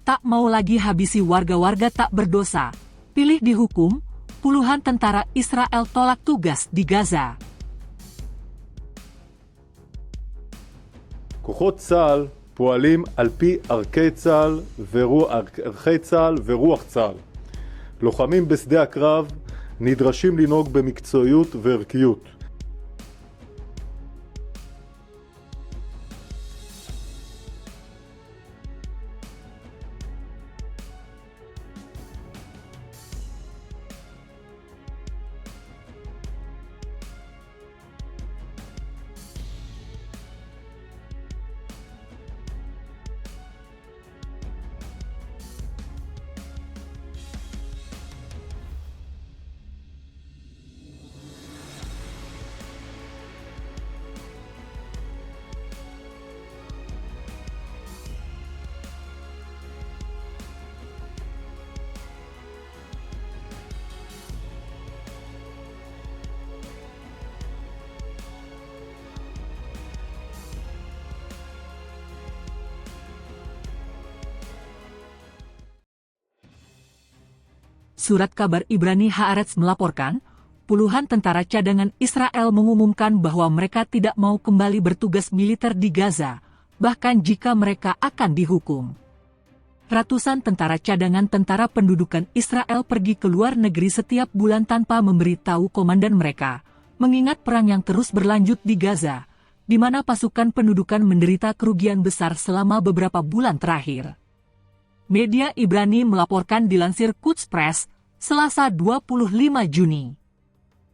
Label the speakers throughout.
Speaker 1: tak mau lagi habisi warga-warga tak berdosa. Pilih dihukum, puluhan tentara Israel tolak tugas di Gaza.
Speaker 2: כוחות צה"ל פועלים על פי ערכי צה"ל ורוח צה"ל. לוחמים בשדה הקרב נדרשים לנהוג במקצועיות וערכיות.
Speaker 1: Surat kabar Ibrani Haaretz melaporkan, puluhan tentara cadangan Israel mengumumkan bahwa mereka tidak mau kembali bertugas militer di Gaza, bahkan jika mereka akan dihukum. Ratusan tentara cadangan tentara pendudukan Israel pergi ke luar negeri setiap bulan tanpa memberitahu komandan mereka, mengingat perang yang terus berlanjut di Gaza, di mana pasukan pendudukan menderita kerugian besar selama beberapa bulan terakhir. Media Ibrani melaporkan dilansir Quds Press, Selasa 25 Juni.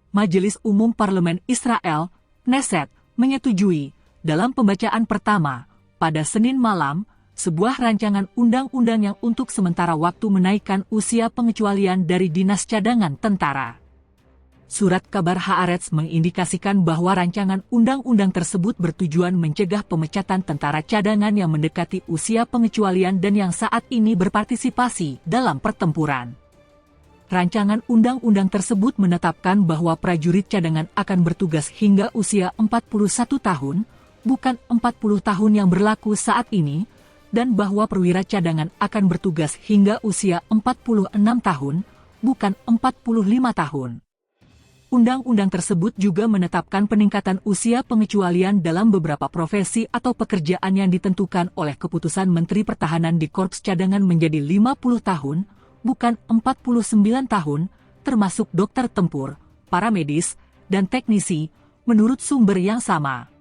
Speaker 1: Majelis Umum Parlemen Israel, Knesset, menyetujui, dalam pembacaan pertama, pada Senin malam, sebuah rancangan undang-undang yang untuk sementara waktu menaikkan usia pengecualian dari dinas cadangan tentara. Surat kabar Haaretz mengindikasikan bahwa rancangan undang-undang tersebut bertujuan mencegah pemecatan tentara cadangan yang mendekati usia pengecualian dan yang saat ini berpartisipasi dalam pertempuran. Rancangan undang-undang tersebut menetapkan bahwa prajurit cadangan akan bertugas hingga usia 41 tahun, bukan 40 tahun yang berlaku saat ini, dan bahwa perwira cadangan akan bertugas hingga usia 46 tahun, bukan 45 tahun. Undang-undang tersebut juga menetapkan peningkatan usia pengecualian dalam beberapa profesi atau pekerjaan yang ditentukan oleh keputusan Menteri Pertahanan di Korps Cadangan menjadi 50 tahun, bukan 49 tahun, termasuk dokter tempur, para medis, dan teknisi, menurut sumber yang sama.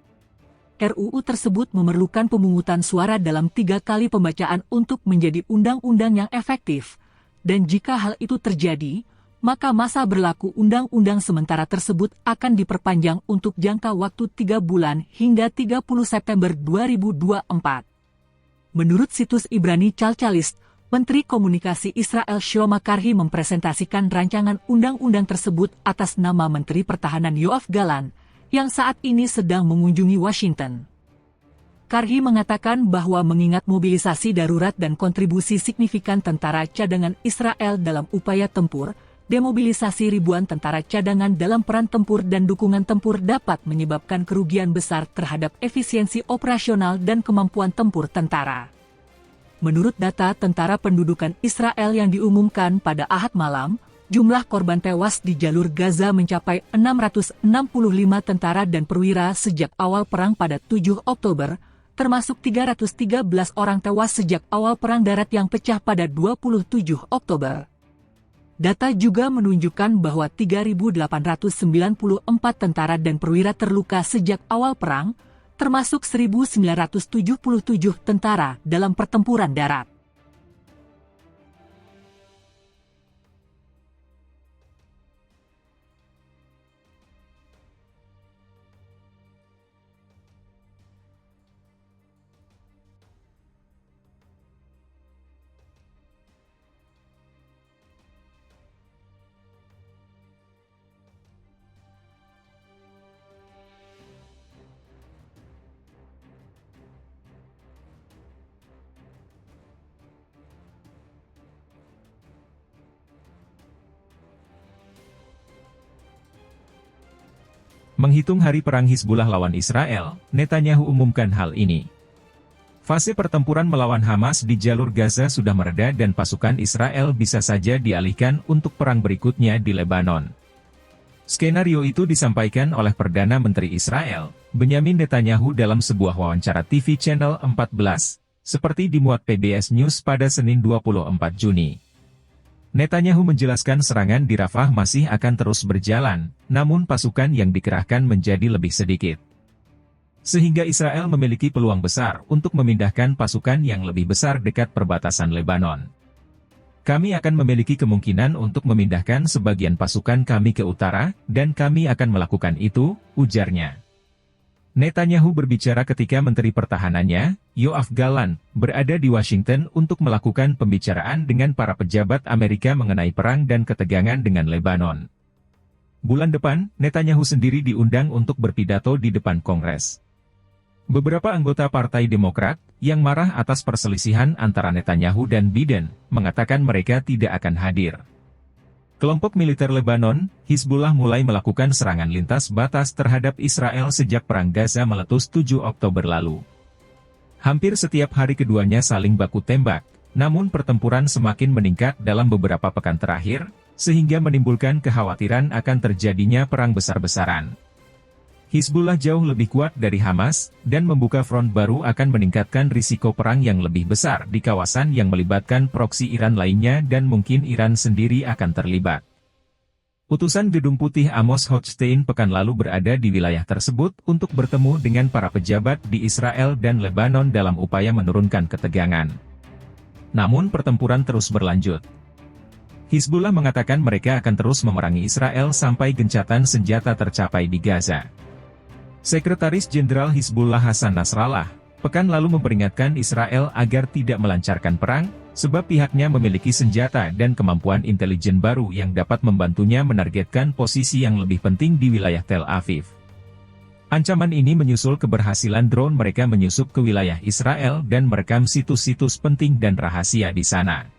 Speaker 1: RUU tersebut memerlukan pemungutan suara dalam 3 kali pembacaan untuk menjadi undang-undang yang efektif, dan jika hal itu terjadi, maka masa berlaku undang-undang sementara tersebut akan diperpanjang untuk jangka waktu 3 bulan hingga 30 September 2024. Menurut situs Ibrani Calcalist, Menteri Komunikasi Israel Shlomo Karhi mempresentasikan rancangan undang-undang tersebut atas nama Menteri Pertahanan Yoav Gallant, yang saat ini sedang mengunjungi Washington. Karhi mengatakan bahwa mengingat mobilisasi darurat dan kontribusi signifikan tentara cadangan Israel dalam upaya tempur, demobilisasi ribuan tentara cadangan dalam peran tempur dan dukungan tempur dapat menyebabkan kerugian besar terhadap efisiensi operasional dan kemampuan tempur tentara. Menurut data tentara pendudukan Israel yang diumumkan pada Ahad malam, jumlah korban tewas di jalur Gaza mencapai 665 tentara dan perwira sejak awal perang pada 7 Oktober, termasuk 313 orang tewas sejak awal perang darat yang pecah pada 27 Oktober. Data juga menunjukkan bahwa 3.894 tentara dan perwira terluka sejak awal perang, termasuk 1.977 tentara dalam pertempuran darat.
Speaker 3: Menghitung hari perang Hizbullah lawan Israel, Netanyahu umumkan hal ini. Fase pertempuran melawan Hamas di jalur Gaza sudah mereda dan pasukan Israel bisa saja dialihkan untuk perang berikutnya di Lebanon. Skenario itu disampaikan oleh Perdana Menteri Israel, Benyamin Netanyahu dalam sebuah wawancara TV Channel 14, seperti dimuat PBS News pada Senin 24 Juni. Netanyahu menjelaskan serangan di Rafah masih akan terus berjalan, namun pasukan yang dikerahkan menjadi lebih sedikit. Sehingga Israel memiliki peluang besar untuk memindahkan pasukan yang lebih besar dekat perbatasan Lebanon. Kami akan memiliki kemungkinan untuk memindahkan sebagian pasukan kami ke utara, dan kami akan melakukan itu, ujarnya. Netanyahu berbicara ketika Menteri Pertahanannya, Yoav Gallant, berada di Washington untuk melakukan pembicaraan dengan para pejabat Amerika mengenai perang dan ketegangan dengan Lebanon. Bulan depan, Netanyahu sendiri diundang untuk berpidato di depan Kongres. Beberapa anggota Partai Demokrat, yang marah atas perselisihan antara Netanyahu dan Biden, mengatakan mereka tidak akan hadir. Kelompok militer Lebanon, Hizbullah mulai melakukan serangan lintas batas terhadap Israel sejak Perang Gaza meletus 7 Oktober lalu. Hampir setiap hari keduanya saling baku tembak, namun pertempuran semakin meningkat dalam beberapa pekan terakhir, sehingga menimbulkan kekhawatiran akan terjadinya perang besar-besaran. Hizbullah jauh lebih kuat dari Hamas, dan membuka front baru akan meningkatkan risiko perang yang lebih besar di kawasan yang melibatkan proksi Iran lainnya dan mungkin Iran sendiri akan terlibat. Utusan Gedung Putih Amos Hochstein pekan lalu berada di wilayah tersebut untuk bertemu dengan para pejabat di Israel dan Lebanon dalam upaya menurunkan ketegangan. Namun pertempuran terus berlanjut. Hizbullah mengatakan mereka akan terus memerangi Israel sampai gencatan senjata tercapai di Gaza. Sekretaris Jenderal Hizbullah Hassan Nasrallah, pekan lalu memperingatkan Israel agar tidak melancarkan perang, sebab pihaknya memiliki senjata dan kemampuan intelijen baru yang dapat membantunya menargetkan posisi yang lebih penting di wilayah Tel Aviv. Ancaman ini menyusul keberhasilan drone mereka menyusup ke wilayah Israel dan merekam situs-situs penting dan rahasia di sana.